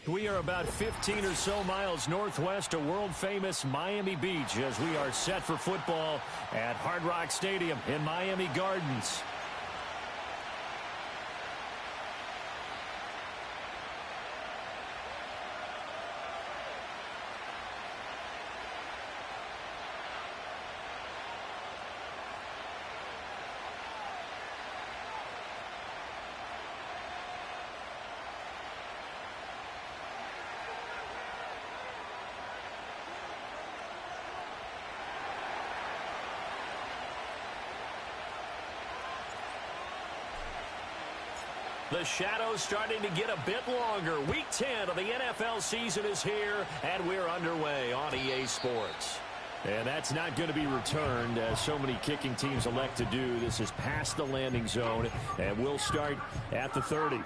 We are about 15 or so miles northwest of world-famous Miami Beach as we are set for football at Hard Rock Stadium in Miami Gardens. The shadow's starting to get a bit longer. Week 10 of the NFL season is here, and we're underway on EA Sports. And that's not going to be returned, as so many kicking teams elect to do. This is past the landing zone, and we'll start at the 30.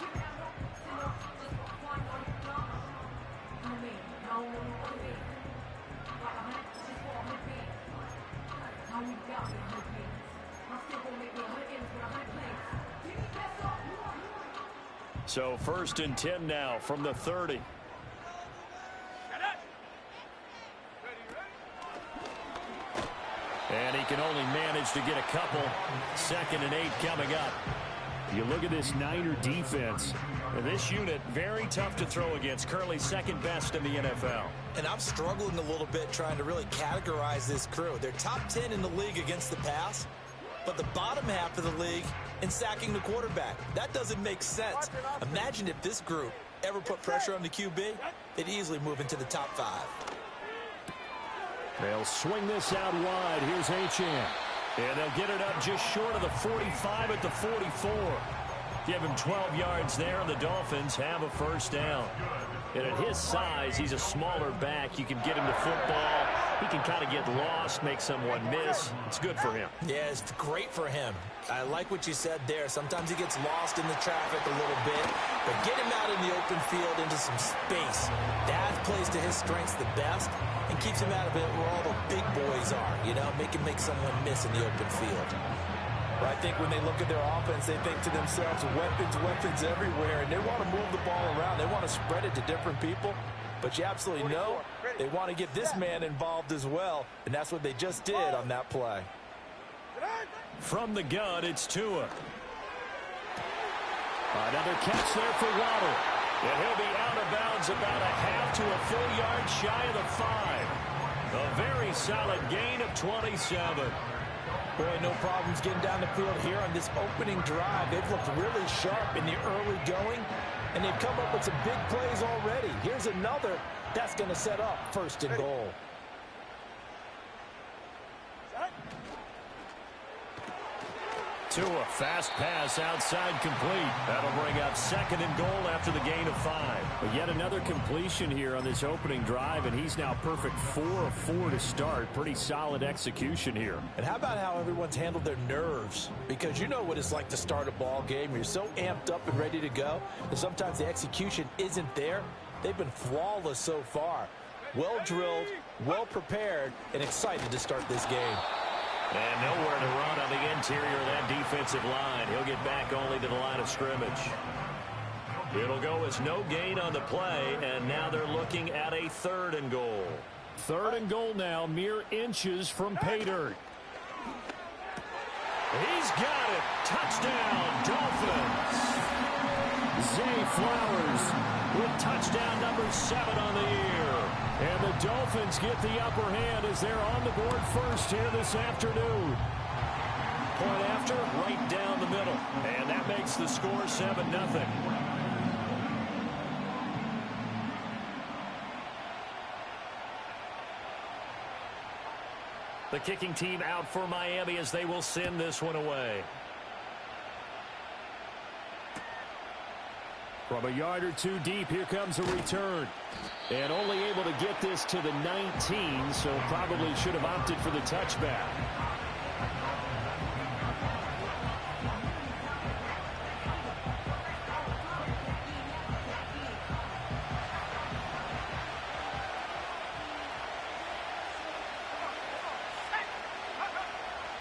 So 1st and 10 now from the 30. And he can only manage to get a couple. 2nd and 8 coming up. You look at this Niner defense. This unit, very tough to throw against. Currently 2nd best in the NFL. And I'm struggling a little bit trying to really categorize this crew. They're top 10 in the league against the pass, but the bottom half of the league in sacking the quarterback. That doesn't make sense. Imagine if this group ever put pressure on the QB, they'd easily move into the top 5. They'll swing this out wide. Here's Achane. And they'll get it up just short of the 45 at the 44. Give him 12 yards there, and the Dolphins have a 1st down. And at his size, he's a smaller back. You can get him to football. He can kind of get lost, make someone miss. It's good for him. Yeah, it's great for him. I like what you said there. Sometimes he gets lost in the traffic a little bit, but get him out in the open field into some space. That plays to his strengths the best and keeps him out of it where all the big boys are, you know, make someone miss in the open field. I think when they look at their offense, they think to themselves, weapons everywhere, and they want to move the ball around. They want to spread it to different people, but you absolutely know they want to get this man involved as well, and that's what they just did on that play. From the gun, it's Tua. Another catch there for Waddle. And he'll be out of bounds about a half to a full yard shy of the 5. A very solid gain of 27. Boy, no problems getting down the field here on this opening drive. They've looked really sharp in the early going, and they've come up with some big plays already. Here's another that's going to set up 1st and goal. Tua, fast pass outside complete. That'll bring up 2nd and goal after the gain of 5. But yet another completion here on this opening drive, and he's now perfect 4 of 4 to start. Pretty solid execution here. And how about how everyone's handled their nerves? Because you know what it's like to start a ball game. You're so amped up and ready to go, and sometimes the execution isn't there. They've been flawless so far. Well drilled, well prepared, and excited to start this game. And nowhere to run on the interior of that defensive line. He'll get back only to the line of scrimmage. It'll go as no gain on the play, and now they're looking at a 3rd and goal. 3rd and goal now, mere inches from pay dirt. He's got it. Touchdown, Dolphins. Zay Flowers with touchdown number 7 on the year. And the Dolphins get the upper hand as they're on the board first here this afternoon. Point after, right down the middle. And that makes the score 7-0. The kicking team out for Miami as they will send this one away. From a yard or 2 deep, here comes a return. And only able to get this to the 19, so probably should have opted for the touchback.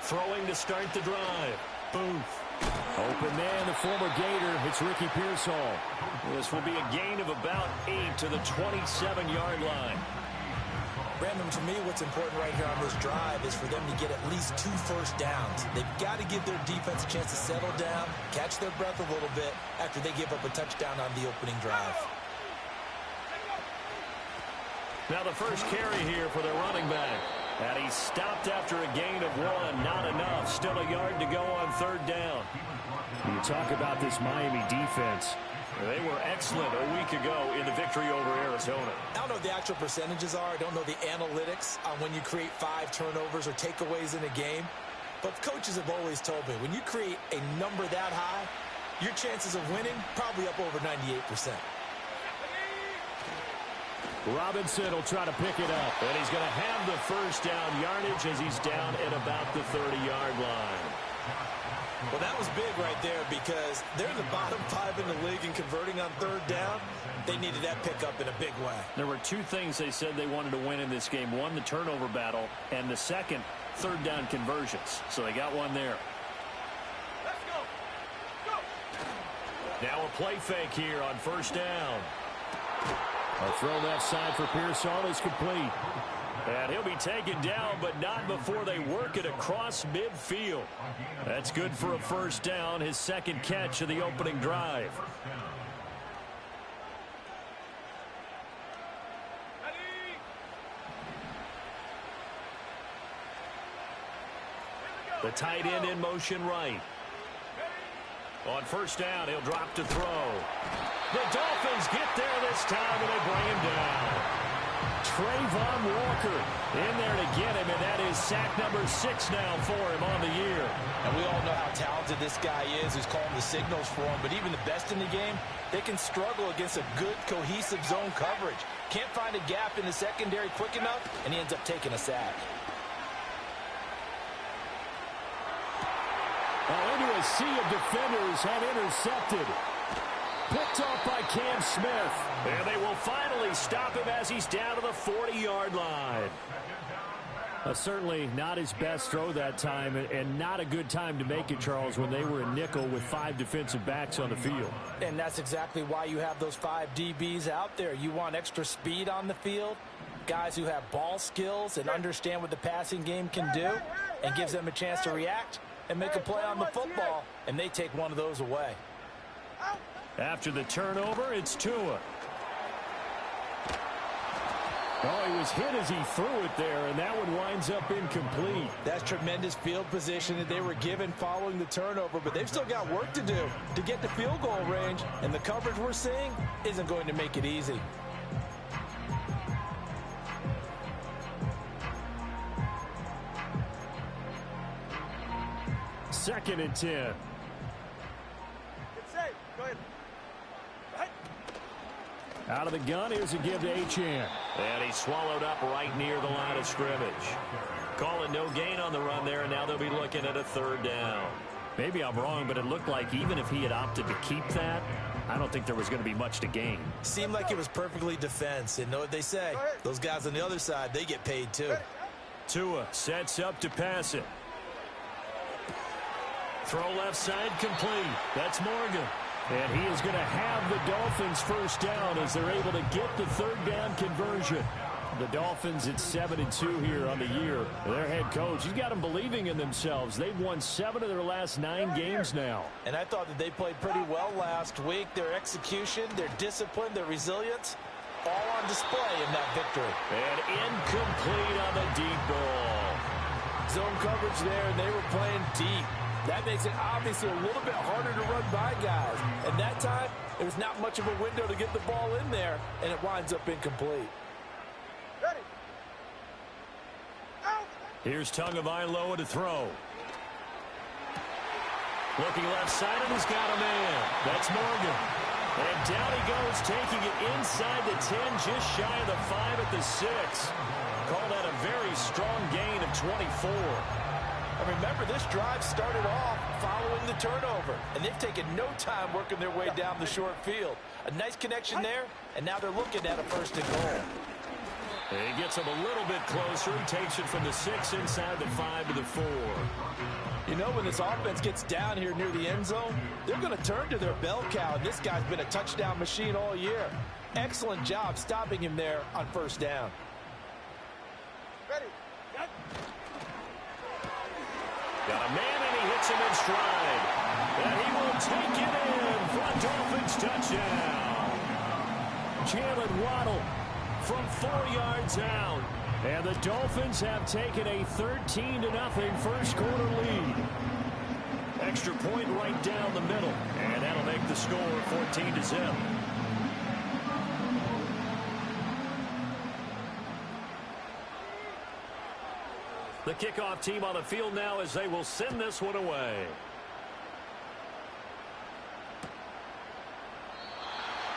Throwing to start the drive. Booth. Open man, the former Gator. It's Ricky Pearsall. This will be a gain of about 8 to the 27-yard line. Brandon, to me, what's important right here on this drive is for them to get at least 2 first downs. They've got to give their defense a chance to settle down, catch their breath a little bit after they give up a touchdown on the opening drive. Now the first carry here for their running back. And he stopped after a gain of 1. Not enough. Still a yard to go on third down. You talk about this Miami defense. They were excellent a week ago in the victory over Arizona. I don't know what the actual percentages are. I don't know the analytics on when you create 5 turnovers or takeaways in a game. But coaches have always told me, when you create a number that high, your chances of winning probably up over 98%. Robinson will try to pick it up. And he's going to have the first down yardage as he's down at about the 30-yard line. Well, that was big right there because they're the bottom 5 in the league in converting on third down. They needed that pickup in a big way. There were 2 things they said they wanted to win in this game. One, the turnover battle, and the second, third down conversions. So they got one there. Let's go. Go. Now a play fake here on first down. A throw left side for Pearsall is complete. And he'll be taken down, but not before they work it across midfield. That's good for a first down, his second catch of the opening drive. The tight end in motion right. On first down, he'll drop to throw. The Dolphins get there this time, and they bring him down. Trayvon Walker in there to get him, and that is sack number 6 now for him on the year. And we all know how talented this guy is who's calling the signals for him, but even the best in the game, they can struggle against a good, cohesive zone coverage. Can't find a gap in the secondary quick enough, and he ends up taking a sack. Into a sea of defenders and intercepted. Picked off by Cam Smith. And they will finally stop him as he's down to the 40-yard line. Certainly not his best throw that time, and not a good time to make it, Charles, when they were in nickel with 5 defensive backs on the field. And that's exactly why you have those 5 DBs out there. You want extra speed on the field, guys who have ball skills and understand what the passing game can do, and gives them a chance to react and make a play on the football, and they take one of those away. After the turnover, it's Tua. Oh, he was hit as he threw it there, and that one winds up incomplete. That's tremendous field position that they were given following the turnover, but they've still got work to do to get to field goal range, and the coverage we're seeing isn't going to make it easy. Second and 10. Get safe. Go ahead. Right. Out of the gun, here's a give to Achane. And he swallowed up right near the line of scrimmage. Calling no gain on the run there, and now they'll be looking at a third down. Maybe I'm wrong, but it looked like even if he had opted to keep that, I don't think there was going to be much to gain. Seemed like it was perfectly defense, and know what they say. Those guys on the other side, they get paid too. Tua sets up to pass it. Throw left side complete. That's Morgan. And he is going to have the Dolphins first down as they're able to get the third down conversion. The Dolphins at 7-2 here on the year. Their head coach, he's got them believing in themselves. They've won 7 of their last 9 games now. And I thought that they played pretty well last week. Their execution, their discipline, their resilience, all on display in that victory. And incomplete on the deep ball. Zone coverage there, and they were playing deep. That makes it obviously a little bit harder to run by guys. And that time, there was not much of a window to get the ball in there, and it winds up incomplete. Ready. Out. Here's Tagovailoa to throw. Looking left side, and he's got a man. That's Morgan. And down he goes, taking it inside the 10, just shy of the 5 at the 6. Call that a very strong gain of 24. And remember, this drive started off following the turnover, and they've taken no time working their way down the short field. A nice connection there, and now they're looking at a first and goal. He gets him a little bit closer. He takes it from the 6 inside the 5 to the 4. You know, when this offense gets down here near the end zone, they're going to turn to their bell cow, and this guy's been a touchdown machine all year. Excellent job stopping him there on first down. Ready. Got a man, and he hits him in stride. And he will take it in for a Dolphins touchdown. Jalen Waddle from 4 yards out. And the Dolphins have taken a 13-0 first quarter lead. Extra point right down the middle. And that'll make the score 14-0. The kickoff team on the field now as they will send this one away.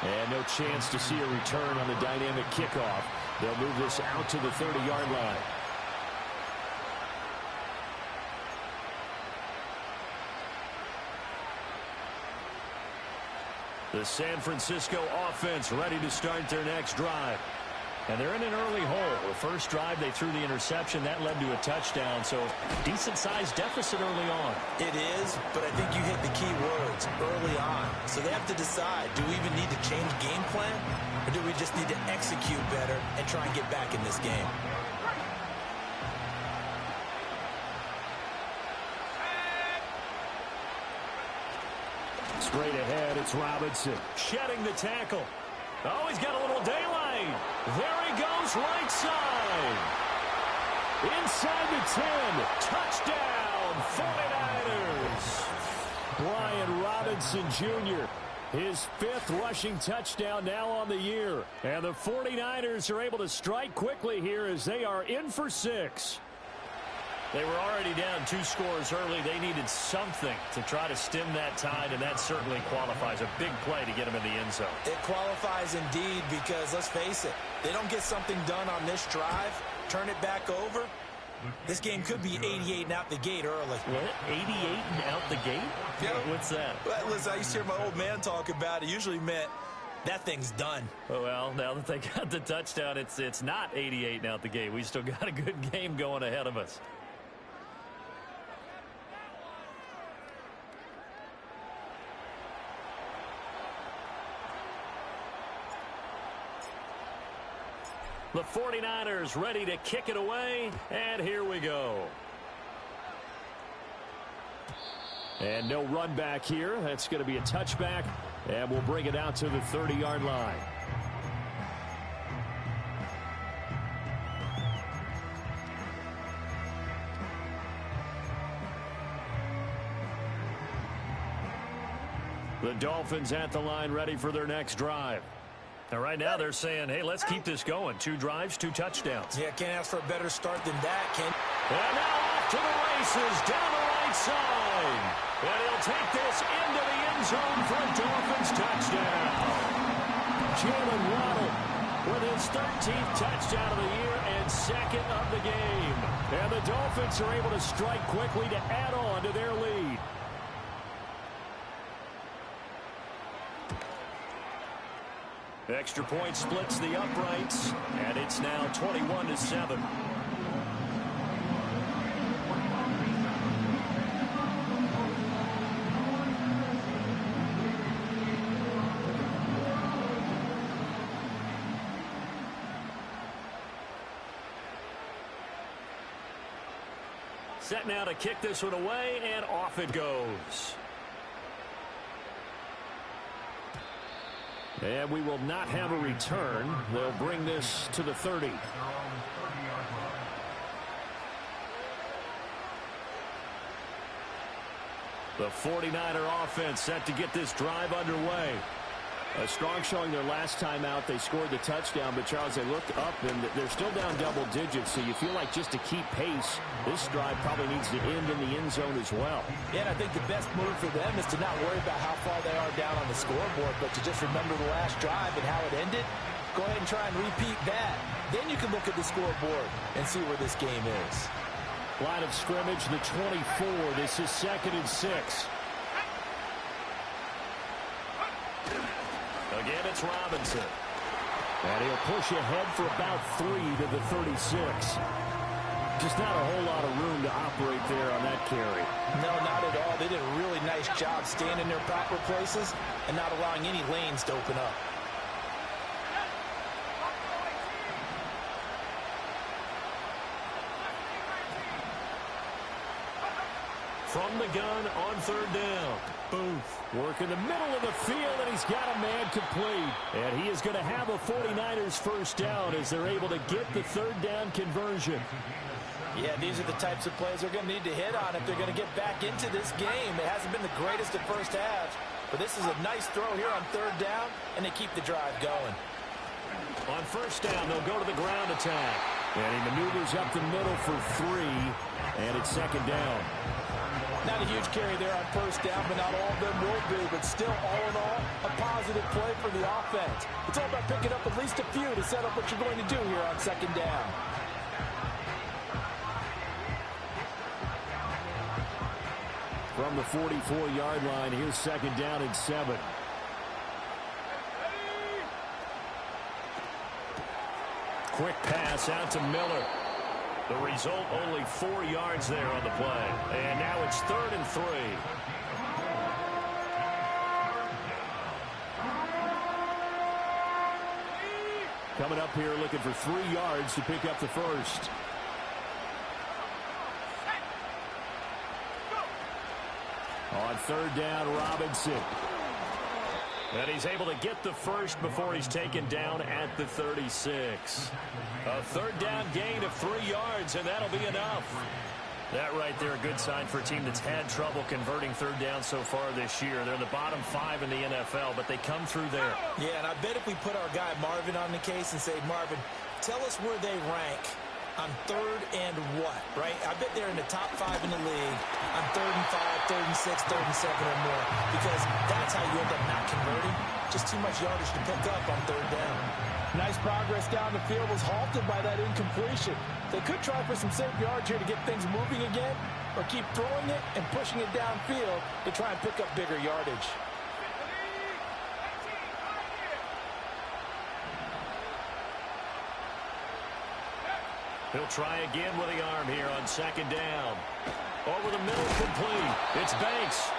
And no chance to see a return on the dynamic kickoff. They'll move this out to the 30-yard line. The San Francisco offense ready to start their next drive. And they're in an early hole. The first drive, they threw the interception. That led to a touchdown, so decent-sized deficit early on. It is, but I think you hit the key words, early on. So they have to decide, do we even need to change game plan, or do we just need to execute better and try and get back in this game? Straight ahead, it's Robinson. Shedding the tackle. Oh, he's got a little daylight. There he goes, right side. Inside the 10. Touchdown, 49ers. Brian Robinson Jr., his 5th rushing touchdown now on the year. And the 49ers are able to strike quickly here as they are in for 6. They were already down 2 scores early. They needed something to try to stem that tide, and that certainly qualifies. A big play to get them in the end zone. It qualifies indeed because, let's face it, they don't get something done on this drive, turn it back over, this game could be 88 and out the gate early. What? 88 and out the gate? Yeah. What's that? Well, listen, I used to hear my old man talk about it. It usually meant that thing's done. Oh, well, now that they got the touchdown, it's not 88 and out the gate. We still got a good game going ahead of us. The 49ers ready to kick it away, and here we go. And no run back here. That's going to be a touchback, and we'll bring it out to the 30-yard line. The Dolphins at the line ready for their next drive. And right now they're saying, hey, let's keep this going. 2 drives, 2 touchdowns. Yeah, can't ask for a better start than that, Ken. And now off to the races, down the right side. And he'll take this into the end zone for a Dolphins touchdown. Jalen Waddle with his 13th touchdown of the year and 2nd of the game. And the Dolphins are able to strike quickly to add on to their lead. Extra point splits the uprights, and it's now 21-7. Set now to kick this one away, and off it goes. And we will not have a return. They'll bring this to the 30. The 49er offense set to get this drive underway. A strong showing their last time out. They scored the touchdown, but Charles, they looked up, and they're still down double digits, so you feel like just to keep pace, this drive probably needs to end in the end zone as well. Yeah, and I think the best move for them is to not worry about how far they are down on the scoreboard, but to just remember the last drive and how it ended. Go ahead and try and repeat that. Then you can look at the scoreboard and see where this game is. Line of scrimmage, the 24. This is 2nd and 6. Again, it's Robinson. And he'll push ahead for about 3 to the 36. Just not a whole lot of room to operate there on that carry. No, not at all. They did a really nice job staying in their proper places and not allowing any lanes to open up. From the gun on 3rd down. Booth working the middle of the field, and he's got a man complete. And he is going to have a 49ers first down as they're able to get the 3rd down conversion. Yeah, these are the types of plays they're going to need to hit on if they're going to get back into this game. It hasn't been the greatest of first halves, but this is a nice throw here on 3rd down, and they keep the drive going. On 1st down, they'll go to the ground attack. And he maneuvers up the middle for 3, and it's 2nd down. Not a huge carry there on 1st down, but not all of them will be. But still, all in all, a positive play for the offense. It's all about picking up at least a few to set up what you're going to do here on 2nd down. From the 44-yard line, here's 2nd down and 7. Quick pass out to Miller. The result, only 4 yards there on the play. And now it's 3rd and 3. Coming up here looking for 3 yards to pick up the first. On 3rd down, Robinson. And he's able to get the first before he's taken down at the 36. A 3rd down gain of 3 yards, and that'll be enough. That right there, a good sign for a team that's had trouble converting 3rd down so far this year. They're in the bottom 5 in the NFL, but they come through there. Yeah, and I bet if we put our guy Marvin on the case and say, Marvin, tell us where they rank on 3rd and what, right? I bet they're in the top 5 in the league on 3rd and 5, 3rd and 6, 3rd and 7 or more, because that's how you end up not converting. Just too much yardage to pick up on 3rd down. Nice progress down the field was halted by that incompletion. They could try for some safe yards here to get things moving again, or keep throwing it and pushing it downfield to try and pick up bigger yardage. He'll try again with the arm here on 2nd down. Over the middle, complete. It's Banks.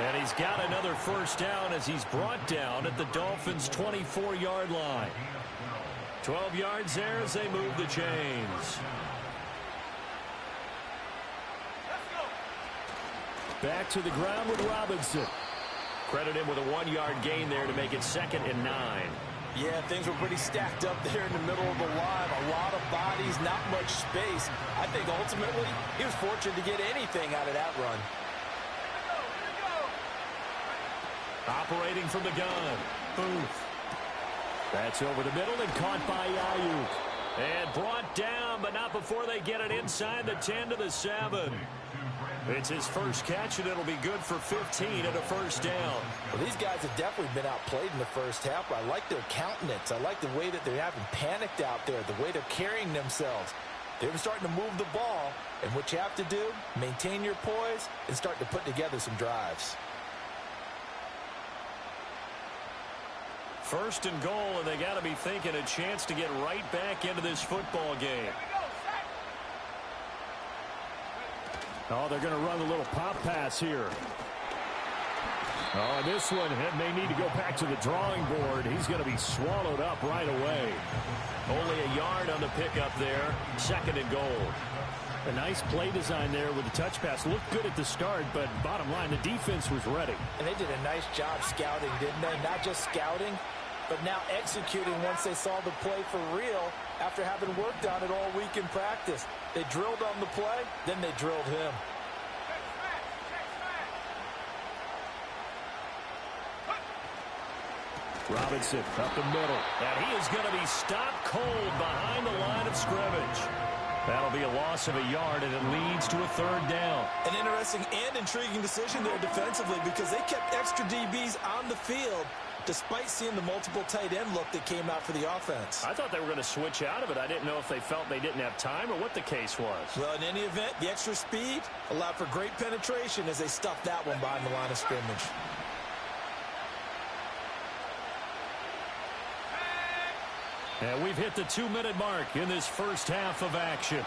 And he's got another first down as he's brought down at the Dolphins' 24-yard line. 12 yards there as they move the chains. Back to the ground with Robinson. Credit him with a 1-yard gain there to make it 2nd and 9. Yeah, things were pretty stacked up there in the middle of the line. A lot of bodies, not much space. I think ultimately he was fortunate to get anything out of that run. Operating from the gun. Booth. That's over the middle and caught by Ayuk. And brought down, but not before they get it inside the 10 to the 7. It's his first catch, and it'll be good for 15 and a first down. Well, these guys have definitely been outplayed in the first half. I like their countenance. I like the way that they haven't panicked out there, the way they're carrying themselves. They're starting to move the ball, and what you have to do, maintain your poise and start to put together some drives. 1st and goal, and they got to be thinking a chance to get right back into this football game. Oh, they're going to run a little pop pass here. Oh, this one may need to go back to the drawing board. He's going to be swallowed up right away. Only a yard on the pickup there. 2nd and goal. A nice play design there with the touch pass. Looked good at the start, but bottom line, the defense was ready. And they did a nice job scouting, didn't they? Not just scouting, but now executing once they saw the play for real after having worked on it all week in practice. They drilled on the play, then they drilled him. Robinson up the middle. And he is going to be stopped cold behind the line of scrimmage. That'll be a loss of a yard, and it leads to a 3rd down. An interesting and intriguing decision there defensively because they kept extra DBs on the field despite seeing the multiple tight end look that came out for the offense. I thought they were going to switch out of it. I didn't know if they felt they didn't have time or what the case was. Well, in any event, the extra speed allowed for great penetration as they stuffed that one behind the line of scrimmage. And we've hit the 2-minute mark in this first half of action.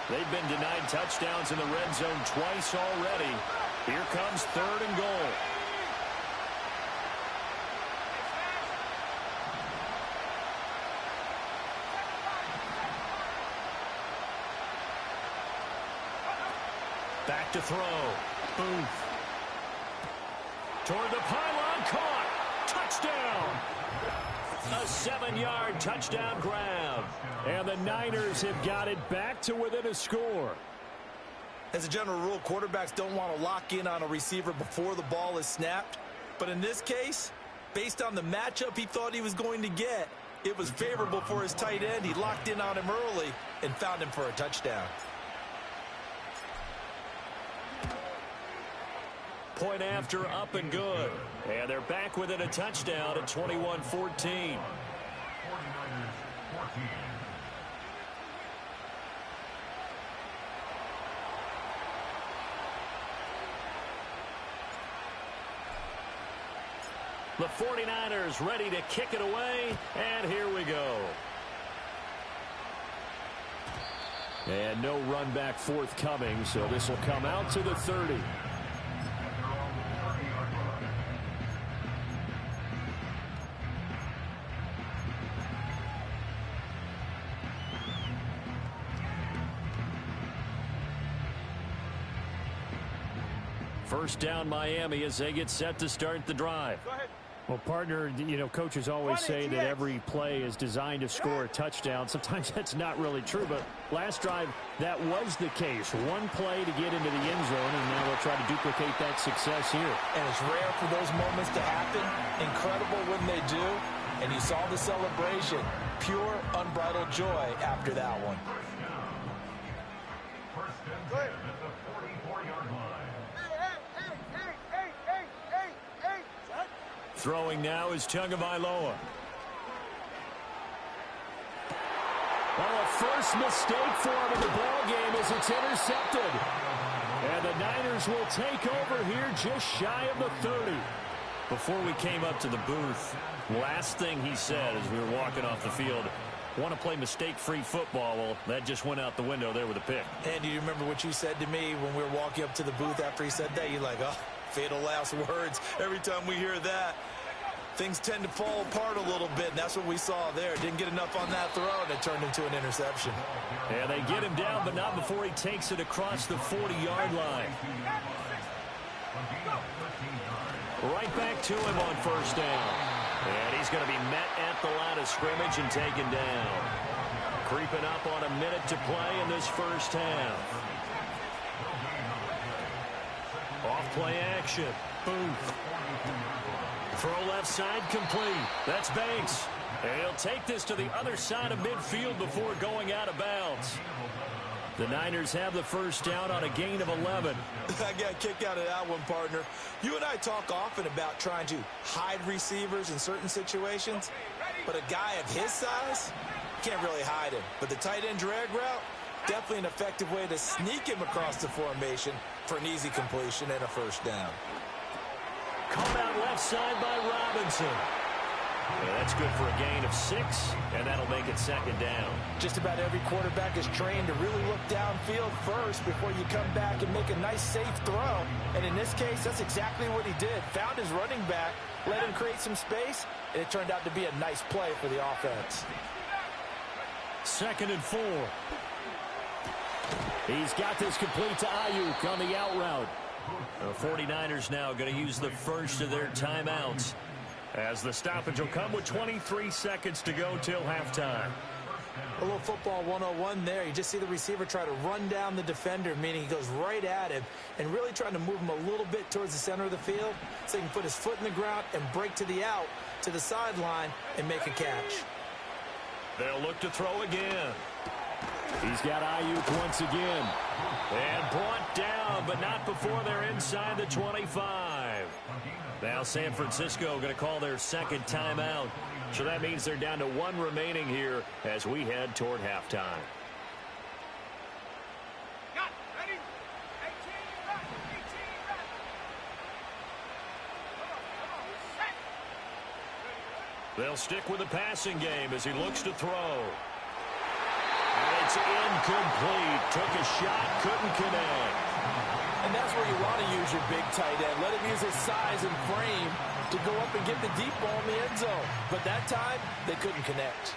They've been denied touchdowns in the red zone twice already. Here comes 3rd and goal. Back to throw. Booth. Toward the pylon. Caught. Touchdown. A 7-yard touchdown grab. And the Niners have got it back to within a score. As a general rule, quarterbacks don't want to lock in on a receiver before the ball is snapped. But in this case, based on the matchup he thought he was going to get, it was favorable for his tight end. He locked in on him early and found him for a touchdown. Point after, up and good. And they're back within a touchdown at 21-14. The 49ers ready to kick it away, and here we go. And no run back forthcoming, so this will come out to the 30. First down Miami as they get set to start the drive. Well, partner, you know, coaches always say that every play is designed to score a touchdown. Sometimes that's not really true, but last drive, that was the case. One play to get into the end zone, and now they'll try to duplicate that success here. And it's rare for those moments to happen. Incredible when they do. And you saw the celebration. Pure, unbridled joy after that one. Throwing now is Tagovailoa. Well, a first mistake for him in the ball game as it's intercepted. And the Niners will take over here just shy of the 30. Before we came up to the booth, last thing he said as we were walking off the field, want to play mistake-free football. Well, that just went out the window there with a pick. And do you remember what you said to me when we were walking up to the booth after he said that? You're like, oh, fatal last words. Every time we hear that, things tend to fall apart a little bit, and that's what we saw there. Didn't get enough on that throw, and it turned into an interception. And they get him down, but not before he takes it across the 40-yard line. Right back to him on first down. And he's going to be met at the line of scrimmage and taken down. Creeping up on a minute to play in this first half. Off-play action. Booth. Throw left side complete. That's Banks. And he'll take this to the other side of midfield before going out of bounds. The Niners have the first down on a gain of 11. I got a kick out of that one, partner. You and I talk often about trying to hide receivers in certain situations, but a guy of his size, can't really hide him. But the tight end drag route, definitely an effective way to sneak him across the formation for an easy completion and a first down. Caught out left side by Robinson. Yeah, that's good for a gain of 6, and that'll make it second down. Just about every quarterback is trained to really look downfield first before you come back and make a nice, safe throw. And in this case, that's exactly what he did. Found his running back, let him create some space, and it turned out to be a nice play for the offense. 2nd and 4. He's got this complete to Ayuk on the out route. The 49ers now going to use the first of their timeouts, as the stoppage will come with 23 seconds to go till halftime. A little football 101 there. You just see the receiver try to run down the defender, meaning he goes right at him and really trying to move him a little bit towards the center of the field so he can put his foot in the ground and break to the out, to the sideline, and make a catch. They'll look to throw again. He's got Ayuk once again. And brought down, but not before they're inside the 25. Now San Francisco going to call their second timeout. So that means they're down to 1 remaining here as we head toward halftime. They'll stick with the passing game as he looks to throw. And it's incomplete. Took a shot, couldn't connect. And that's where you want to use your big tight end. Let him use his size and frame to go up and get the deep ball in the end zone. But that time, they couldn't connect.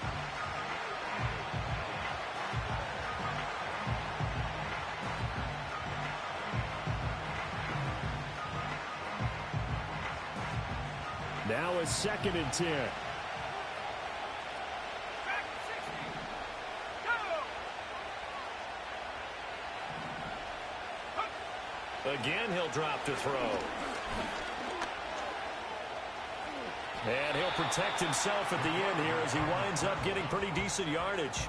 Now a 2nd and 10. Again, he'll drop to throw. And he'll protect himself at the end here as he winds up getting pretty decent yardage.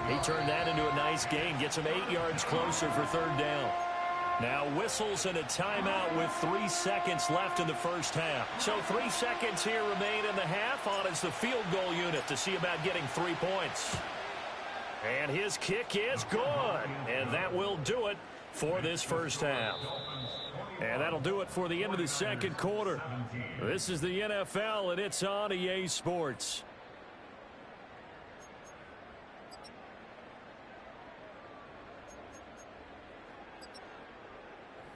He turned that into a nice gain. Gets him 8 yards closer for 3rd down. Now whistles and a timeout with 3 seconds left in the first half. So 3 seconds here remain in the half. On is the field goal unit to see about getting 3 points. And his kick is good. And that will do it for this first half. And that'll do it for the end of the 2nd quarter. This is the NFL, and it's on EA Sports.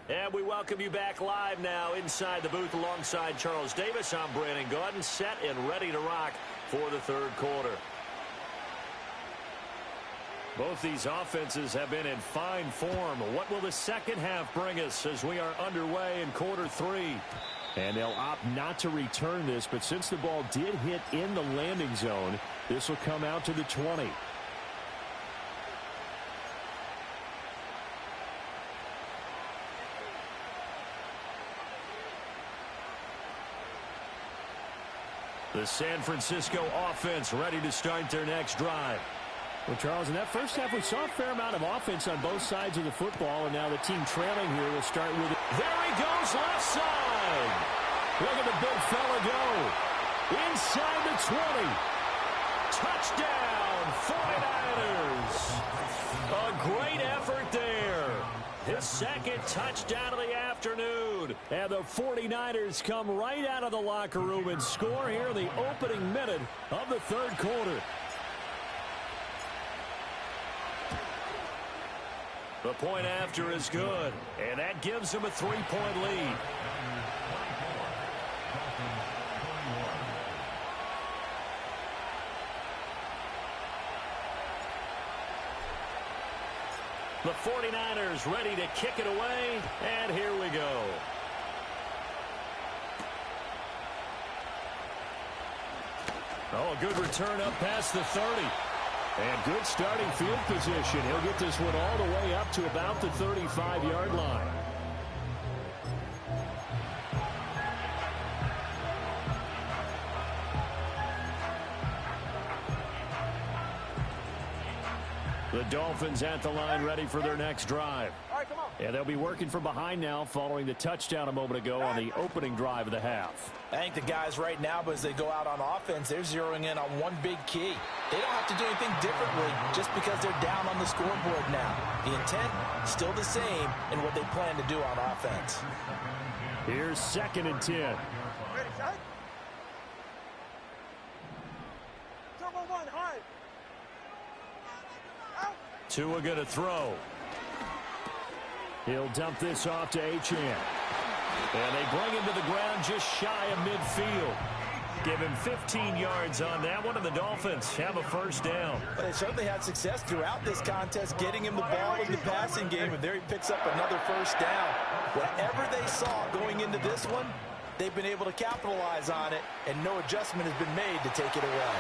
And we welcome you back live now inside the booth alongside Charles Davis. I'm Brandon Gaudin, set and ready to rock for the 3rd quarter. Both these offenses have been in fine form. What will the second half bring us as we are underway in quarter 3? And they'll opt not to return this, but since the ball did hit in the landing zone, this will come out to the 20. The San Francisco offense ready to start their next drive. Well, Charles, in that first half, we saw a fair amount of offense on both sides of the football, and now the team trailing here will start with it. There he goes, left side. Look at the big fella go. Inside the 20. Touchdown, 49ers. A great effort there. His 2nd touchdown of the afternoon. And the 49ers come right out of the locker room and score here in the opening minute of the 3rd quarter. The point after is good, and that gives him a 3-point lead. The 49ers ready to kick it away, and here we go. Oh, a good return up past the 30. And good starting field position. He'll get this one all the way up to about the 35-yard line. The Dolphins at the line ready for their next drive. All right, come on. And they'll be working from behind now following the touchdown a moment ago on the opening drive of the half. I think the guys right now, but as they go out on offense, they're zeroing in on one big key. They don't have to do anything differently just because they're down on the scoreboard now. The intent, still the same in what they plan to do on offense. Here's 2nd and 10. Ready, shot. Turbo 1, high. Out. Tua going to throw. He'll dump this off to Achane. And they bring him to the ground just shy of midfield. Give him 15 yards on that one, and the Dolphins have a first down. But they certainly had success throughout this contest, getting him the ball in the passing game, and there he picks up another first down. Whatever they saw going into this one, they've been able to capitalize on it, and no adjustment has been made to take it away.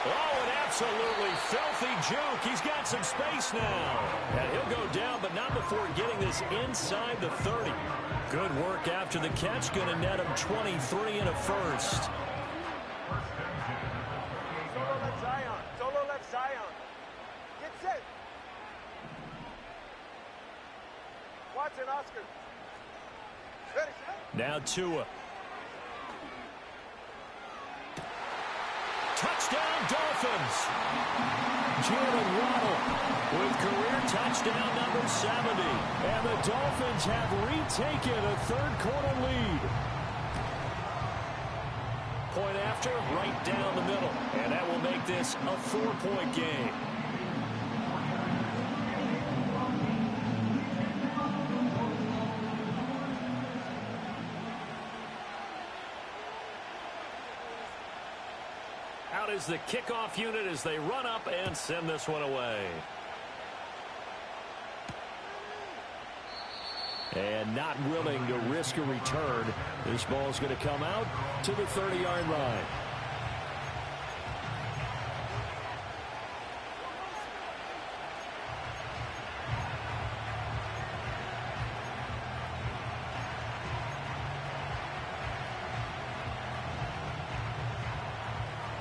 Oh, an absolutely filthy juke. He's got some space now. And he'll go down, but not before getting this inside the 30. Good work after the catch. Going to net him 23 and a first. Solo left Zion. Solo left Zion. Get set. Watson, Oscar. Ready, set. Now Tua. Touchdown, Dolphins. Jalen Waddle with career touchdown number 70. And the Dolphins have retaken a third quarter lead. Point after, right down the middle. And that will make this a 4-point game. Out is the kickoff unit as they run up and send this one away. And not willing to risk a return. This ball is going to come out to the 30-yard line.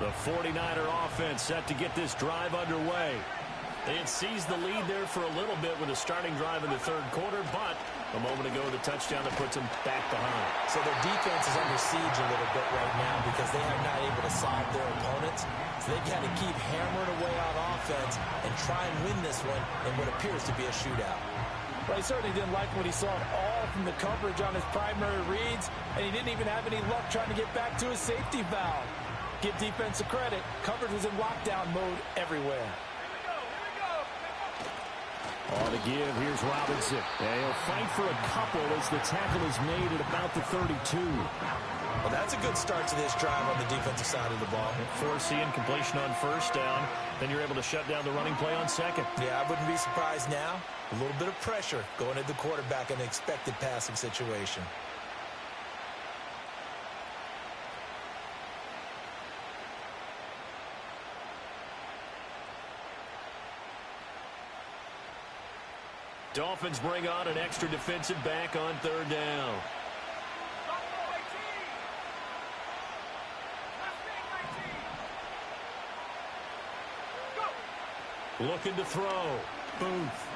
The 49er offense set to get this drive underway. They had seized the lead there for a little bit with a starting drive in the third quarter, but a moment ago the touchdown that puts them back behind. So their defense is under siege a little bit right now because they are not able to solve their opponents. So they've got to keep hammering away on offense and try and win this one in what appears to be a shootout. Well, he certainly didn't like what he saw at all from the coverage on his primary reads, and he didn't even have any luck trying to get back to his safety valve. Give defense a credit. Coverage was in lockdown mode everywhere. On the give, here's Robinson. And he'll fight for a couple as the tackle is made at about the 32. Well, that's a good start to this drive on the defensive side of the ball. Forcing completion on first down. Then you're able to shut down the running play on second. Yeah, I wouldn't be surprised now. A little bit of pressure going at the quarterback in an expected passing situation. Dolphins bring on an extra defensive back on third down. Looking to throw. Booth.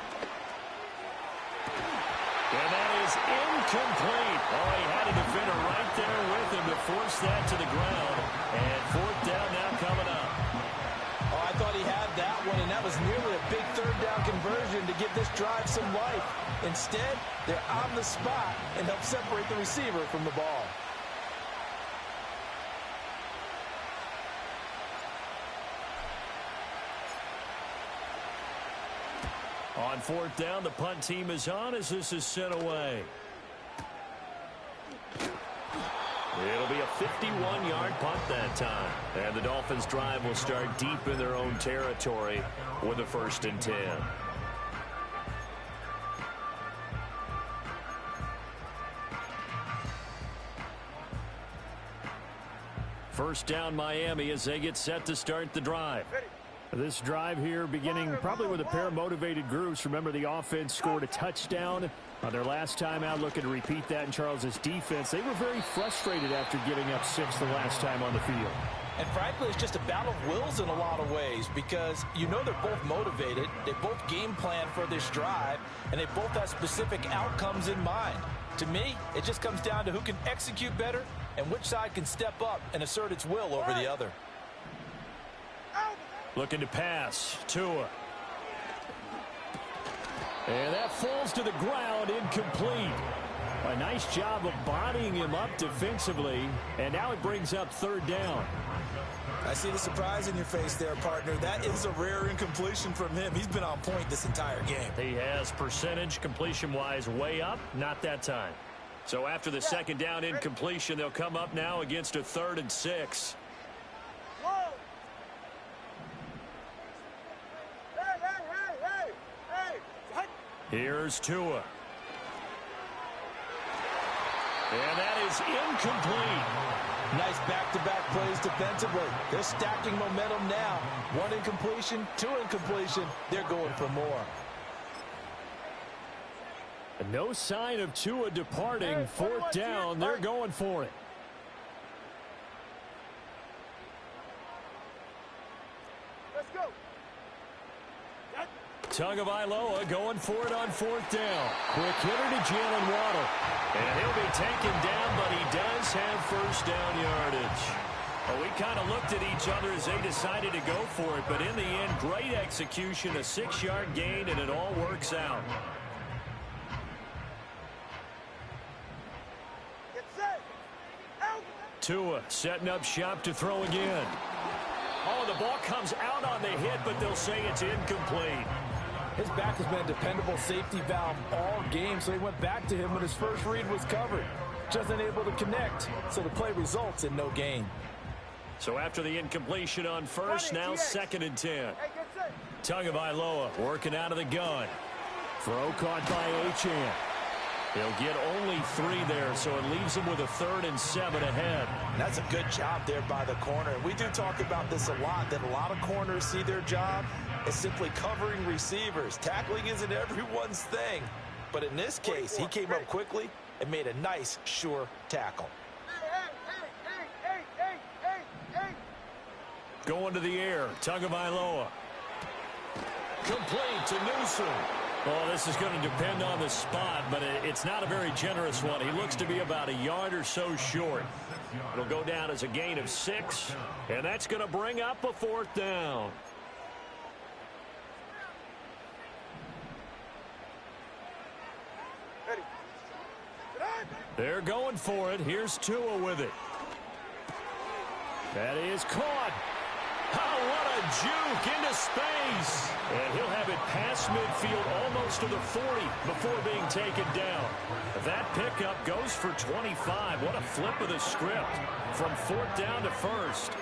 And that is incomplete. Oh, he had a defender right there with him to force that to the ground. And fourth down now coming up. Oh, I thought he had that one, and that was nearly a big third down conversion to give this drive some life. Instead, they're on the spot and help separate the receiver from the ball. On fourth down, the punt team is on as this is sent away. It'll be a 51-yard punt that time. And the Dolphins' drive will start deep in their own territory with a 1st and 10. First down, Miami, as they get set to start the drive. This drive here beginning probably with a pair of motivated groups. Remember, the offense scored a touchdown on their last time out. Looking to repeat that in Charles's defense. They were very frustrated after giving up 6 the last time on the field. And frankly, it's just a battle of wills in a lot of ways because you know they're both motivated. They both game plan for this drive, and they both have specific outcomes in mind. To me, it just comes down to who can execute better and which side can step up and assert its will over the other. Looking to pass. Tua. And that falls to the ground, incomplete. A nice job of bodying him up defensively. And now it brings up third down. I see the surprise in your face there, partner. That is a rare incompletion from him. He's been on point this entire game. He has percentage completion-wise way up. Not that time. So after the second down incompletion, they'll come up now against a 3rd and 6. Here's Tua. And that is incomplete. Nice back-to-back plays defensively. They're stacking momentum now. 1 incompletion, 2 incompletion. They're going for more. No sign of Tua departing. Fourth down, they're going for it. Let's go. Tagovailoa going for it on fourth down. Quick hitter to Jalen Waddle. And he'll be taken down, but he does have first down yardage. Well, we kind of looked at each other as they decided to go for it, but in the end, great execution, a 6-yard gain, and it all works out. Tua setting up shop to throw again. Oh, the ball comes out on the hit, but they'll say it's incomplete. His back has been a dependable safety valve all game, so he went back to him when his first read was covered. Just unable to connect, so the play results in no gain. So after the incompletion on first, now 2nd and 10. Tagovailoa working out of the gun. Throw caught by Achane. He'll get only 3 there, so it leaves him with a 3rd and 7 ahead. That's a good job there by the corner. We do talk about this a lot, that a lot of corners see their job as simply covering receivers. Tackling isn't everyone's thing. But in this case, he came up quickly and made a nice, sure tackle. Going to the air, Tagovailoa. Complete to Newsom. Oh, this is going to depend on the spot, but it's not a very generous one. He looks to be about a yard or so short. It'll go down as a gain of 6, and that's going to bring up a 4th down. They're going for it. Here's Tua with it. That is caught. Oh, what a juke into space. And he'll have it past midfield almost to the 40 before being taken down. That pickup goes for 25. What a flip of the script from 4th down to 1st.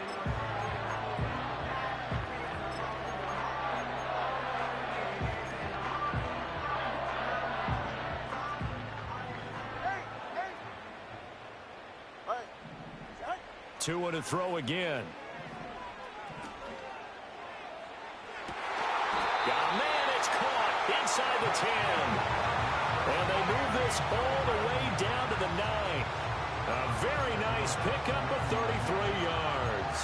Tua to throw again. It's caught inside the 10. And they move this all the way down to the 9. A very nice pickup of 33 yards.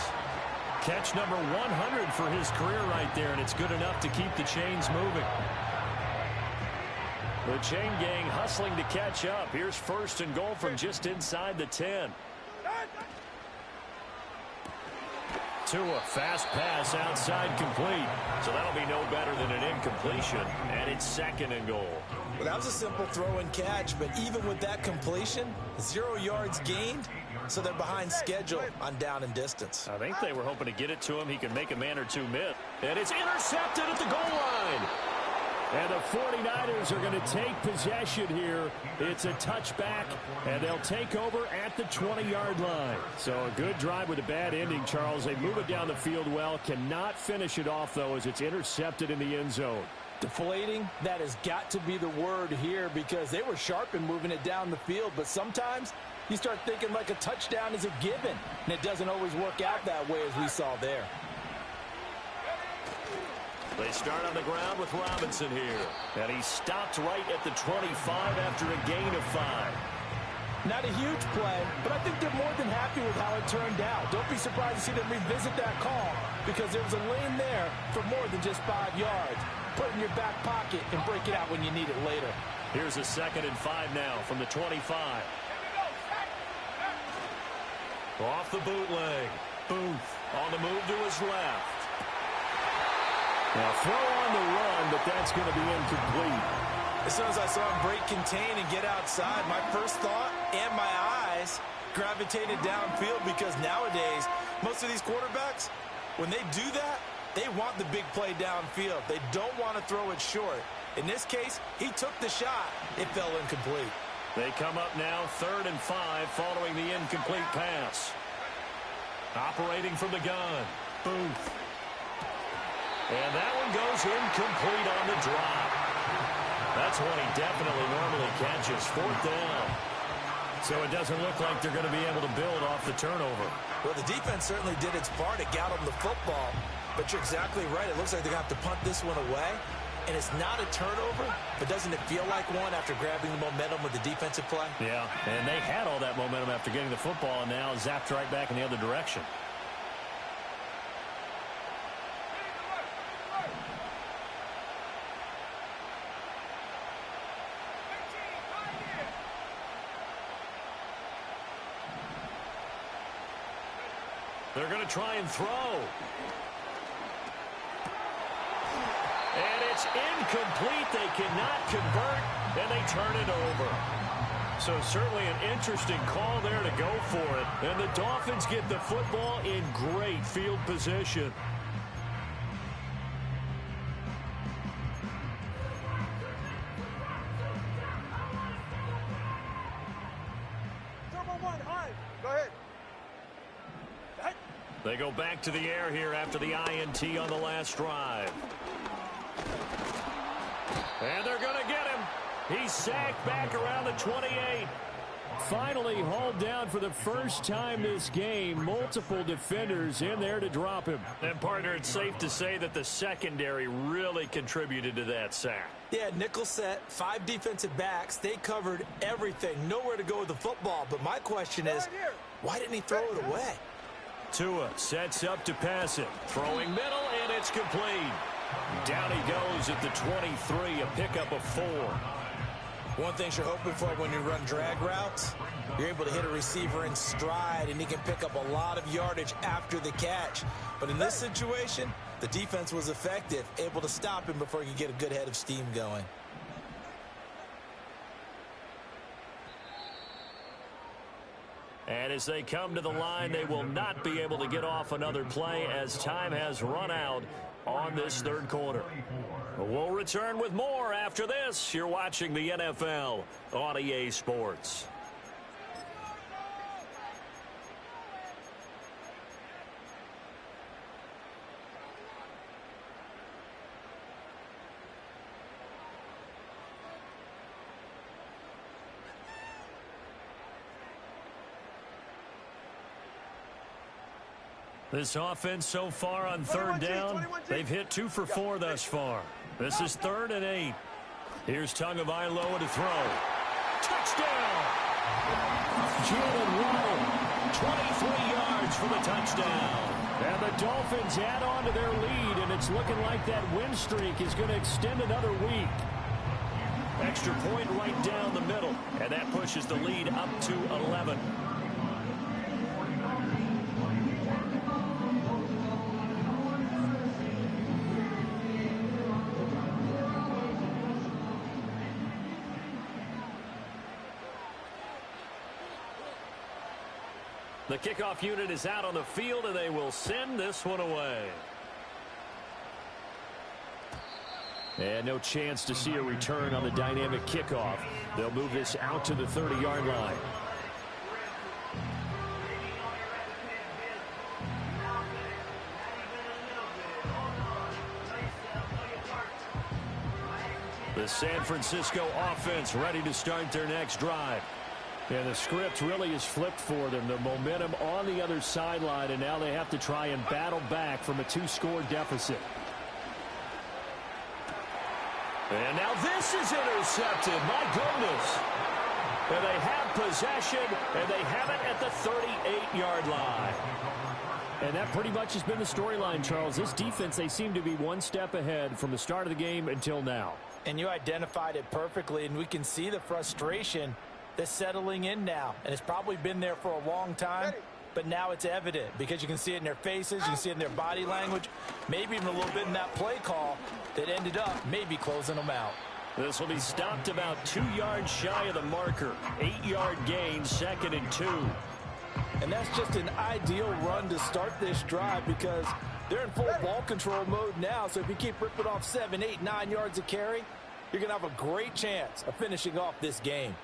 Catch number 100 for his career right there, and it's good enough to keep the chains moving. The chain gang hustling to catch up. Here's 1st and goal from just inside the 10. Tua, fast pass outside complete. So that'll be no better than an incompletion, and it's 2nd and goal. Well, that was a simple throw and catch, but even with that completion, 0 yards gained, so they're behind schedule on down and distance. I think they were hoping to get it to him. He could make a man or two miss. And it's intercepted at the goal line. And the 49ers are going to take possession here. It's a touchback, and they'll take over at the 20-yard line. So a good drive with a bad ending, Charles. They move it down the field well. Cannot finish it off, though, as it's intercepted in the end zone. Deflating, that has got to be the word here, because they were sharp in moving it down the field. But sometimes you start thinking like a touchdown is a given, and it doesn't always work out that way as we saw there. They start on the ground with Robinson here. And he stopped right at the 25 after a gain of 5. Not a huge play, but I think they're more than happy with how it turned out. Don't be surprised to see them revisit that call, because there was a lane there for more than just 5 yards. Put it in your back pocket and break it out when you need it later. Here's a 2nd and 5 now from the 25. Off the bootleg. Booth on the move to his left. Now throw on the run, but that's going to be incomplete. As soon as I saw him break contain and get outside, my first thought and my eyes gravitated downfield, because nowadays, most of these quarterbacks, when they do that, they want the big play downfield. They don't want to throw it short. In this case, he took the shot. It fell incomplete. They come up now 3rd and 5 following the incomplete pass. Operating from the gun. Booth. And that one goes incomplete on the drop. That's one he definitely normally catches. 4th down. So it doesn't look like they're going to be able to build off the turnover. Well, the defense certainly did its part. It got them the football. But you're exactly right. It looks like they're going to have to punt this one away. And it's not a turnover, but doesn't it feel like one after grabbing the momentum with the defensive play? Yeah, and they had all that momentum after getting the football, and now zapped right back in the other direction. They're going to try and throw. And it's incomplete. They cannot convert, and they turn it over. So certainly an interesting call there to go for it. And the Dolphins get the football in great field position. Go ahead. They go back to the air here after the INT on the last drive. And they're going to get him. He's sacked back around the 28. Finally hauled down for the first time this game. Multiple defenders in there to drop him. And, partner, it's safe to say that the secondary really contributed to that sack. Yeah, nickel set, 5 defensive backs. They covered everything. Nowhere to go with the football. But my question is, why didn't he throw it away? Tua sets up to pass it. Throwing middle, and it's complete. Down he goes at the 23, a pickup of 4. One thing you're hoping for when you run drag routes, you're able to hit a receiver in stride, and he can pick up a lot of yardage after the catch. But in this situation, the defense was effective, able to stop him before he could get a good head of steam going. And as they come to the line, they will not be able to get off another play as time has run out on this third quarter. We'll return with more after this. You're watching the NFL on EA Sports. This offense so far on third down, they've hit 2 for 4 thus far. This is 3rd and 8. Here's Tagovailoa to throw. Touchdown! Jalen Waddle, 23 yards for the touchdown. And the Dolphins add on to their lead, and it's looking like that win streak is going to extend another week. Extra point right down the middle, and that pushes the lead up to 11. The kickoff unit is out on the field, and they will send this one away. And no chance to see a return on the dynamic kickoff. They'll move this out to the 30-yard line. The San Francisco offense ready to start their next drive. And the script really is flipped for them. The momentum on the other sideline, and now they have to try and battle back from a 2-score deficit. And now this is intercepted. My goodness. And they have possession, and they have it at the 38-yard line. And that pretty much has been the storyline, Charles. This defense, they seem to be one step ahead from the start of the game until now. And you identified it perfectly, and we can see the frustration that's settling in now. And it's probably been there for a long time, but now it's evident because you can see it in their faces, you can see it in their body language, maybe even a little bit in that play call that ended up maybe closing them out. This will be stopped about 2 yards shy of the marker. 8-yard gain, 2nd and 2. And that's just an ideal run to start this drive because they're in full ball control mode now. So if you keep ripping off 7, 8, 9 yards of carry, you're going to have a great chance of finishing off this game.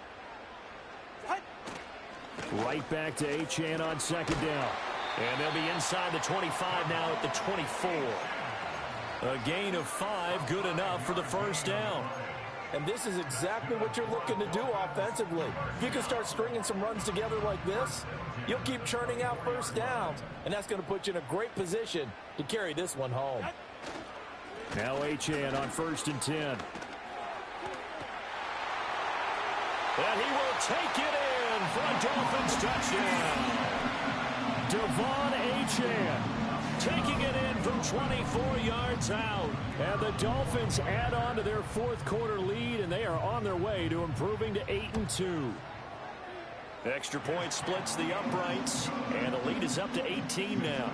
Right back to Achane on 2nd down. And they'll be inside the 25 now at the 24. A gain of 5, good enough for the first down. And this is exactly what you're looking to do offensively. If you can start stringing some runs together like this, you'll keep churning out first downs, and that's going to put you in a great position to carry this one home. Now Achane on 1st and 10. And he will take it in for a Dolphins touchdown. Devon Achane taking it in from 24 yards out. And the Dolphins add on to their 4th quarter lead, and they are on their way to improving to 8-2. Extra point splits the uprights, and the lead is up to 18 now.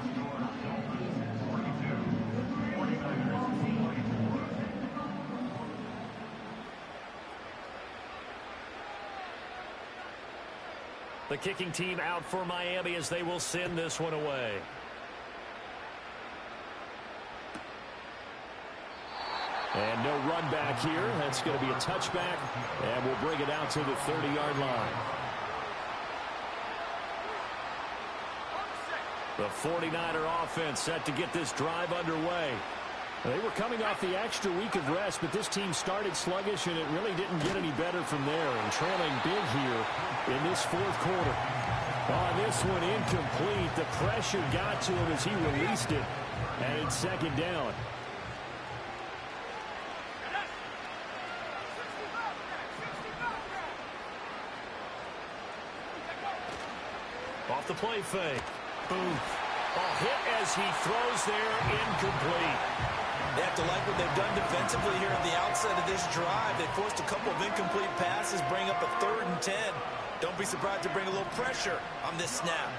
The kicking team out for Miami as they will send this one away. And no run back here. That's going to be a touchback, and we'll bring it out to the 30-yard line. The 49er offense set to get this drive underway. They were coming off the extra week of rest, but this team started sluggish, and it really didn't get any better from there. And trailing big here in this fourth quarter. On this one, incomplete. The pressure got to him as he released it. And it's second down. Off the play fake. Boom. Ball hit as he throws there, incomplete. They have to like what they've done defensively here at the outset of this drive. They forced a couple of incomplete passes, bring up a 3rd and 10. Don't be surprised to bring a little pressure on this snap.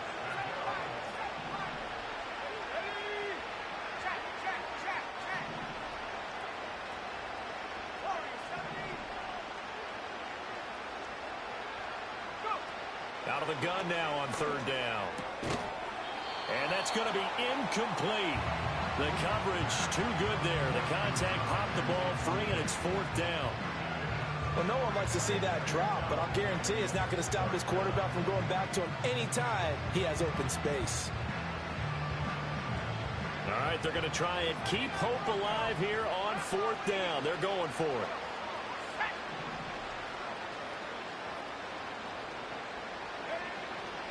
Out of the gun now on 3rd down. And that's going to be incomplete. The coverage too good there. The contact popped the ball free, and it's 4th down. Well, no one likes to see that drop, but I'll guarantee it's not going to stop his quarterback from going back to him anytime he has open space. All right, they're going to try and keep hope alive here on 4th down. They're going for it.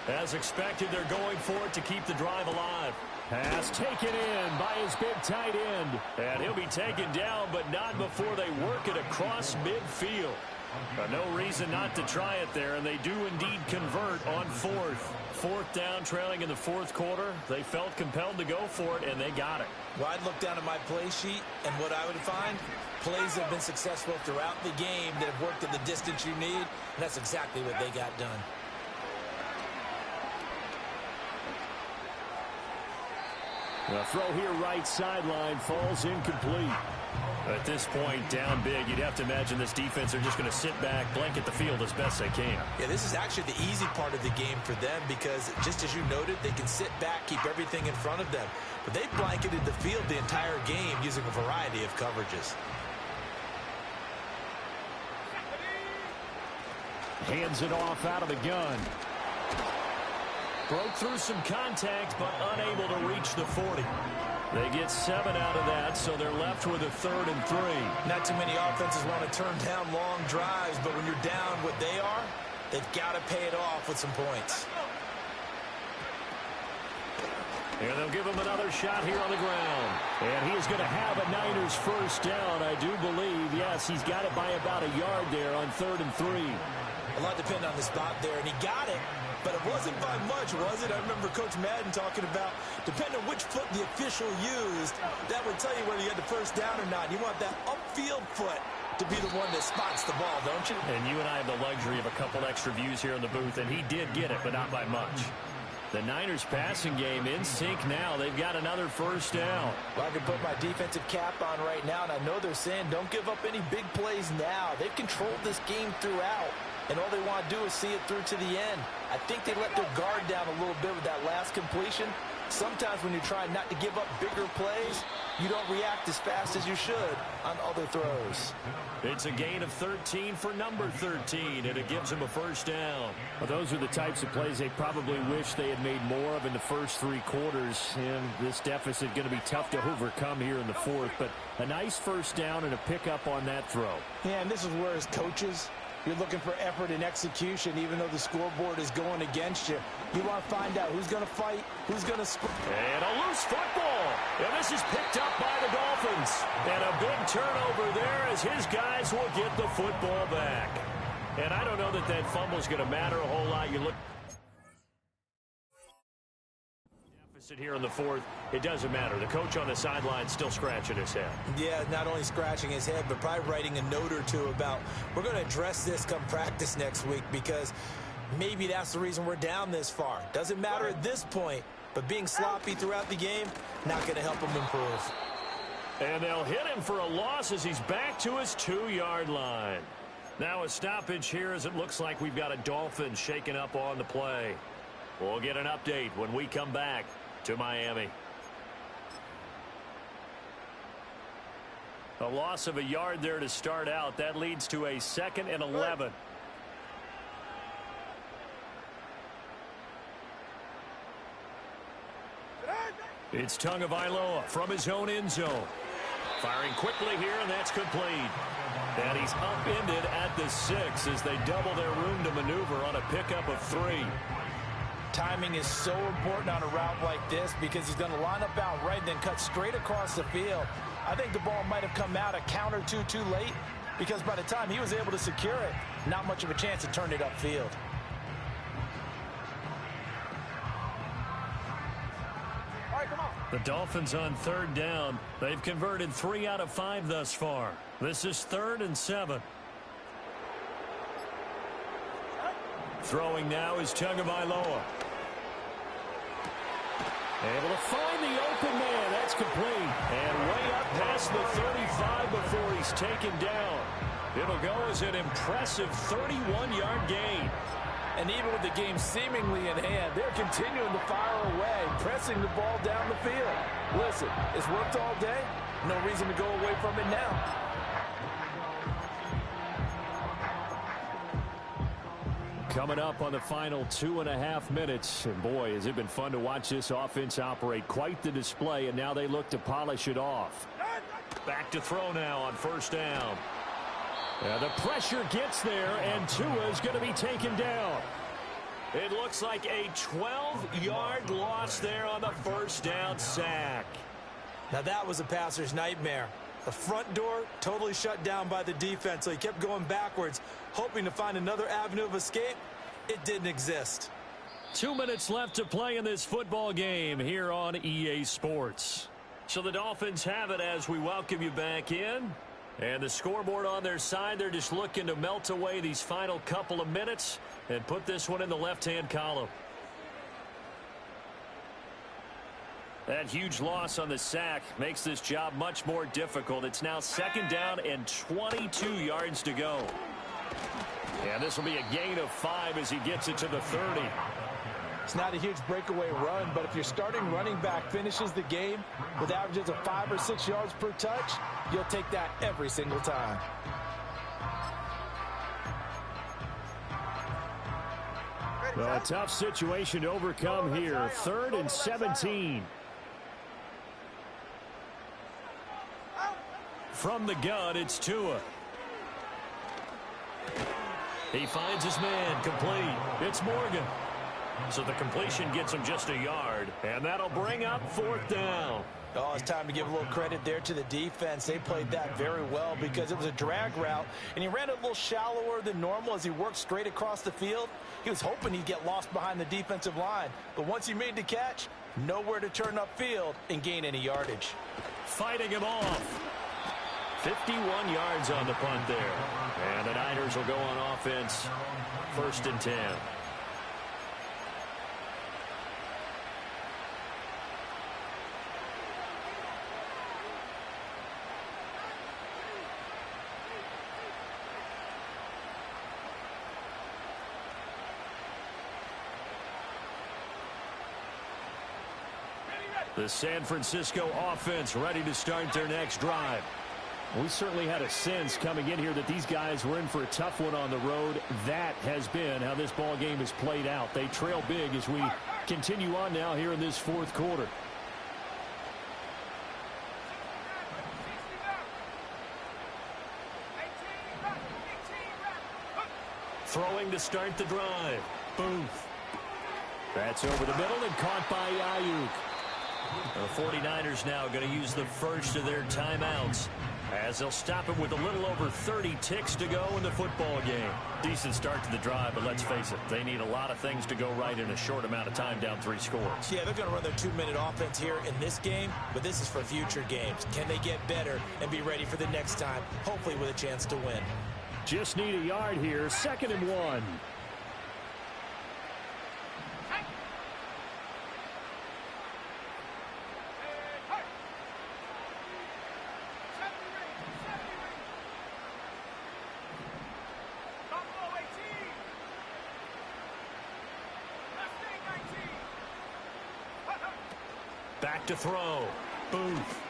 As expected, they're going for it to keep the drive alive. Pass taken in by his big tight end. And he'll be taken down, but not before they work it across midfield. No reason not to try it there, and they do indeed convert on 4th. 4th down, trailing in the 4th quarter. They felt compelled to go for it, and they got it. Well, I'd look down at my play sheet, and what I would find, plays that have been successful throughout the game that have worked at the distance you need, and that's exactly what they got done. The throw here right sideline falls incomplete. At this point, down big, you'd have to imagine this defense are just going to sit back, blanket the field as best they can. Yeah, this is actually the easy part of the game for them because, just as you noted, they can sit back, keep everything in front of them. But they blanketed the field the entire game using a variety of coverages. Hands it off out of the gun. Broke through some contact, but unable to reach the 40. They get 7 out of that, so they're left with a 3rd and 3. Not too many offenses want to turn down long drives, but when you're down what they are, they've got to pay it off with some points. And they'll give him another shot here on the ground. And he is going to have a Niners 1st down, I do believe. Yes, he's got it by about a yard there on 3rd and 3. A lot depended on the spot there, and he got it. But it wasn't by much, was it? I remember Coach Madden talking about, depending on which foot the official used, that would tell you whether you had the 1st down or not. You want that upfield foot to be the one that spots the ball, don't you? And you and I have the luxury of a couple extra views here in the booth, and he did get it, but not by much. The Niners passing game in sync now. They've got another 1st down. Well, I can put my defensive cap on right now, and I know they're saying don't give up any big plays now. They've controlled this game throughout. And all they want to do is see it through to the end. I think they let their guard down a little bit with that last completion. Sometimes when you're trying not to give up bigger plays, you don't react as fast as you should on other throws. It's a gain of 13 for number 13, and it gives them a 1st down. Well, those are the types of plays they probably wish they had made more of in the first 3 quarters. And this deficit going to be tough to overcome here in the 4th. But a nice 1st down and a pickup on that throw. Yeah, and this is where as coaches, you're looking for effort and execution, even though the scoreboard is going against you. You want to find out who's going to fight, who's going to score. And a loose football. And this is picked up by the Dolphins. And a big turnover there as his guys will get the football back. And I don't know that that fumble is going to matter a whole lot. You look here in the 4th, it doesn't matter. The coach on the sideline still scratching his head. Yeah, not only scratching his head, but probably writing a note or two about, we're going to address this come practice next week because maybe that's the reason we're down this far. Doesn't matter at this point, but being sloppy throughout the game, not going to help him improve. And they'll hit him for a loss as he's back to his 2-yard line. Now a stoppage here as it looks like we've got a Dolphin shaking up on the play. We'll get an update when we come back to Miami. A loss of a yard there to start out. That leads to a 2nd and 11. It's Tagovailoa from his own end zone. Firing quickly here, and that's complete. And he's upended at the 6 as they double their room to maneuver on a pickup of 3. Timing is so important on a route like this because he's going to line up out right and then cut straight across the field. I think the ball might have come out a count or two too late because by the time he was able to secure it, not much of a chance to turn it upfield. The Dolphins on 3rd down. They've converted 3 out of 5 thus far. This is 3rd and 7. Throwing now is Tagovailoa. Able to find the open man. That's complete. And way up past the 35 before he's taken down. It'll go as an impressive 31-yard gain. And even with the game seemingly in hand, they're continuing to fire away, pressing the ball down the field. Listen, it's worked all day. No reason to go away from it now. Coming up on the final 2.5 minutes. And boy, has it been fun to watch this offense operate. Quite the display, and now they look to polish it off. Back to throw now on 1st down. The pressure gets there, and Tua is going to be taken down. It looks like a 12-yard loss there on the 1st down sack. Now that was a passer's nightmare. The front door totally shut down by the defense, so he kept going backwards, hoping to find another avenue of escape. It didn't exist. 2 minutes left to play in this football game here on EA Sports. So the Dolphins have it as we welcome you back in. And the scoreboard on their side, they're just looking to melt away these final couple of minutes and put this one in the left-hand column. That huge loss on the sack makes this job much more difficult. It's now 2nd down and 22 yards to go. And this will be a gain of 5 as he gets it to the 30. It's not a huge breakaway run, but if your starting running back finishes the game with averages of 5 or 6 yards per touch, you'll take that every single time. Well, a tough situation to overcome here. 3rd and 17. From the gun, it's Tua. He finds his man, complete. It's Morgan. So the completion gets him just a yard, and that'll bring up 4th down. Oh, it's time to give a little credit there to the defense. They played that very well because it was a drag route, and he ran it a little shallower than normal as he worked straight across the field. He was hoping he'd get lost behind the defensive line, but once he made the catch, nowhere to turn upfield and gain any yardage. Fighting him off. 51 yards on the punt there. And the Niners will go on offense. 1st and 10. The San Francisco offense ready to start their next drive. We certainly had a sense coming in here that these guys were in for a tough one on the road. That has been how this ball game has played out. They trail big as we continue on now here in this 4th quarter. Throwing to start the drive. Booth. That's over the middle and caught by Ayuk. The 49ers now going to use the first of their timeouts as they'll stop it with a little over 30 ticks to go in the football game. Decent start to the drive, but let's face it, they need a lot of things to go right in a short amount of time down 3 scores. Yeah, they're going to run their 2-minute offense here in this game, but this is for future games. Can they get better and be ready for the next time, hopefully with a chance to win? Just need a yard here, 2nd and 1. Back to throw. Booth.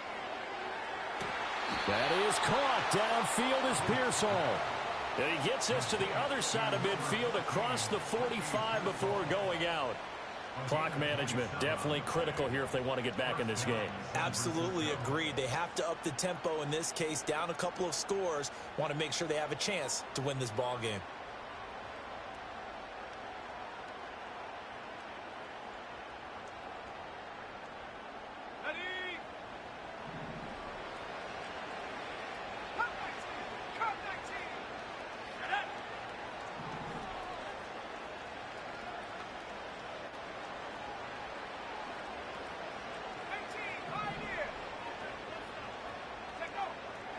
That is caught. Downfield is Pearsall. And he gets us to the other side of midfield across the 45 before going out. Clock management definitely critical here if they want to get back in this game. Absolutely agreed. They have to up the tempo in this case, down a couple of scores. Want to make sure they have a chance to win this ball game.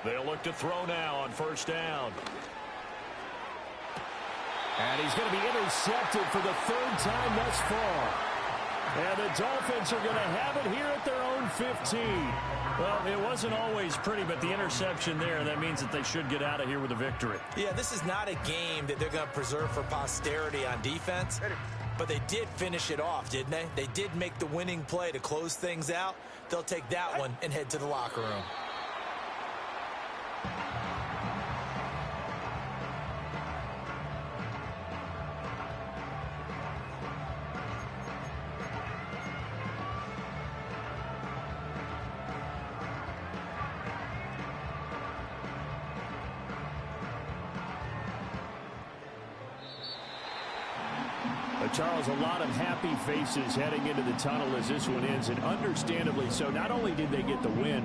They'll look to throw now on first down. And he's going to be intercepted for the third time thus far. And the Dolphins are going to have it here at their own 15. Well, it wasn't always pretty, but the interception there, that means that they should get out of here with a victory. Yeah, this is not a game that they're going to preserve for posterity on defense. But they did finish it off, didn't they? They did make the winning play to close things out. They'll take that one and head to the locker room. Charles, a lot of happy faces heading into the tunnel as this one ends, and understandably so. Not only did they get the win,